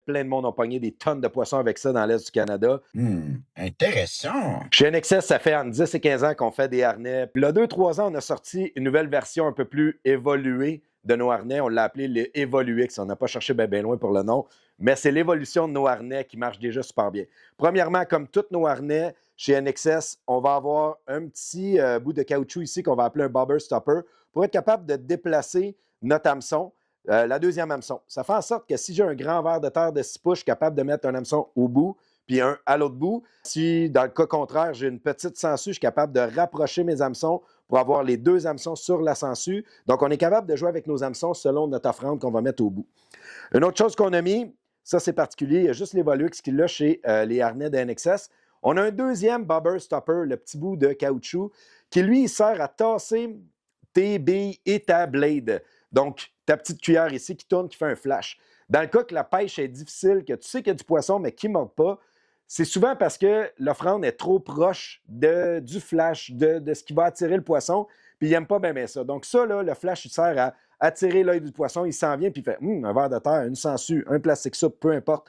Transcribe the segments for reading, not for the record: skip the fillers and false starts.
plein de monde ont pogné des tonnes de poissons avec ça dans l'Est du Canada. Intéressant. Chez NXS, ça fait entre 10 et 15 ans qu'on fait des harnais. Puis là, 2-3 ans, on a sorti une nouvelle version un peu plus évoluée de nos harnais. On l'a appelé les Evoluix. On n'a pas cherché bien loin pour le nom, mais c'est l'évolution de nos harnais qui marche déjà super bien. Premièrement, comme tous nos harnais, chez NXS, on va avoir un petit bout de caoutchouc ici qu'on va appeler un bobber stopper pour être capable de déplacer notre hameçon, la deuxième hameçon. Ça fait en sorte que si j'ai un grand ver de terre de 6 pouces, je suis capable de mettre un hameçon au bout puis un à l'autre bout. Si, dans le cas contraire, j'ai une petite sangsue, je suis capable de rapprocher mes hameçons pour avoir les deux hameçons sur la sangsue. Donc, on est capable de jouer avec nos hameçons selon notre offrande qu'on va mettre au bout. Une autre chose qu'on a mis, ça c'est particulier, il y a juste l'Evolux qui l'a chez les harnais de NXS. On a un deuxième bobber stopper, le petit bout de caoutchouc, qui lui, il sert à tasser tes billes et ta blade. Donc, ta petite cuillère ici qui tourne, qui fait un flash. Dans le cas que la pêche est difficile, que tu sais qu'il y a du poisson, mais qui ne mord pas, c'est souvent parce que l'offrande est trop proche du flash, de ce qui va attirer le poisson, puis il n'aime pas bien ça. Donc ça, là, le flash, il sert à attirer l'œil du poisson, il s'en vient, puis il fait un ver de terre, une sangsue, un plastique soupe, peu importe.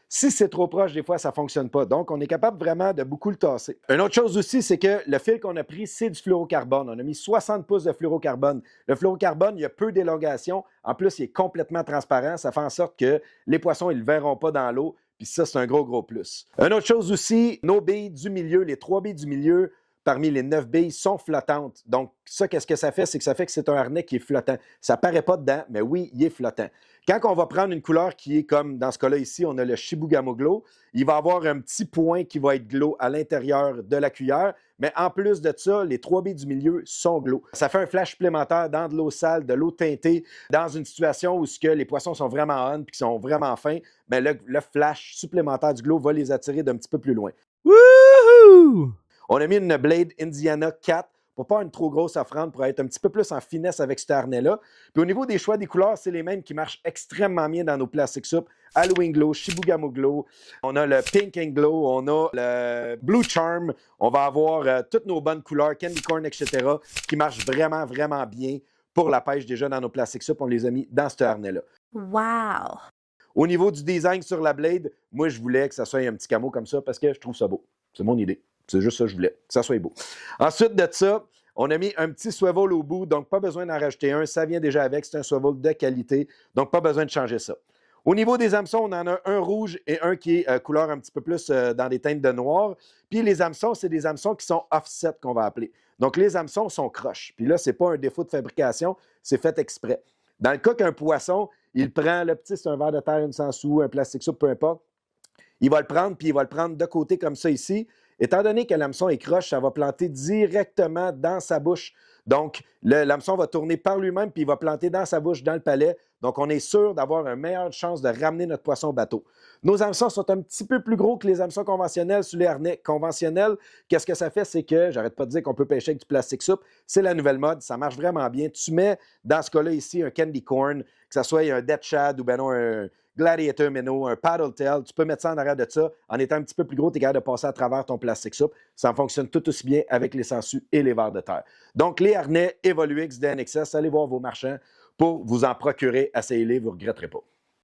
Si c'est trop proche, des fois, ça ne fonctionne pas. Donc, on est capable vraiment de beaucoup le tasser. Une autre chose aussi, c'est que le fil qu'on a pris, c'est du fluorocarbone. On a mis 60 pouces de fluorocarbone. Le fluorocarbone, il y a peu d'élongation. En plus, il est complètement transparent. Ça fait en sorte que les poissons, ils ne le verront pas dans l'eau. Puis ça, c'est un gros plus. Une autre chose aussi, nos billes du milieu, les 3 billes du milieu, parmi les 9 billes, sont flottantes. Donc, ça, qu'est-ce que ça fait? C'est que ça fait que c'est un harnais qui est flottant. Ça ne paraît pas dedans, mais oui, il est flottant. Quand on va prendre une couleur qui est comme, dans ce cas-là ici, on a le Shibugamo Glow, il va avoir un petit point qui va être glow à l'intérieur de la cuillère, mais en plus de ça, les 3 billes du milieu sont glow. Ça fait un flash supplémentaire dans de l'eau sale, de l'eau teintée, dans une situation où les poissons sont vraiment on et qui sont vraiment fins, mais le flash supplémentaire du glow va les attirer d'un petit peu plus loin. Wouhou! On a mis une Blade Indiana 4 pour pas une trop grosse offrande, pour être un petit peu plus en finesse avec ce harnais-là. Puis au niveau des choix des couleurs, c'est les mêmes qui marchent extrêmement bien dans nos plastiques soupes. Halloween Glow, Shibugamo Glow, on a le Pink and Glow, on a le Blue Charm, on va avoir toutes nos bonnes couleurs, Candy Corn, etc., qui marchent vraiment bien pour la pêche déjà dans nos plastiques soupes. On les a mis dans ce harnais-là. Wow! Au niveau du design sur la Blade, moi, je voulais que ça soit un petit camo comme ça parce que je trouve ça beau. C'est mon idée. C'est juste ça que je voulais, que ça soit beau. Ensuite de ça, on a mis un petit swivel au bout, donc pas besoin d'en rajouter un. Ça vient déjà avec, c'est un swivel de qualité, donc pas besoin de changer ça. Au niveau des hameçons, on en a un rouge et un qui est couleur un petit peu plus dans des teintes de noir. Puis les hameçons, c'est des hameçons qui sont offset, qu'on va appeler. Donc les hameçons sont croches. Puis là, ce n'est pas un défaut de fabrication, c'est fait exprès. Dans le cas qu'un poisson, il prend le petit, c'est un ver de terre, une sangsue, un plastique soupe, peu importe, il va le prendre, puis il va le prendre de côté comme ça ici. Étant donné que l'hameçon est croche, ça va planter directement dans sa bouche. Donc, l'hameçon va tourner par lui-même, puis il va planter dans sa bouche, dans le palais. Donc, on est sûr d'avoir une meilleure chance de ramener notre poisson au bateau. Nos hameçons sont un petit peu plus gros que les hameçons conventionnels sur les harnais conventionnels. Qu'est-ce que ça fait? C'est que, j'arrête pas de dire qu'on peut pêcher avec du plastique soupe. C'est la nouvelle mode, ça marche vraiment bien. Tu mets, dans ce cas-là ici, un candy corn, que ce soit un dead shad ou ben non, un gladiator minnow, un paddle tail, tu peux mettre ça en arrière de ça. En étant un petit peu plus gros, tu es capable de passer à travers ton plastique soupe. Ça fonctionne tout aussi bien avec les sangsues et les vers de terre. Donc, les harnais Evoluix d'NXS, allez voir vos marchands pour vous en procurer. Essayez-les, vous ne regretterez pas.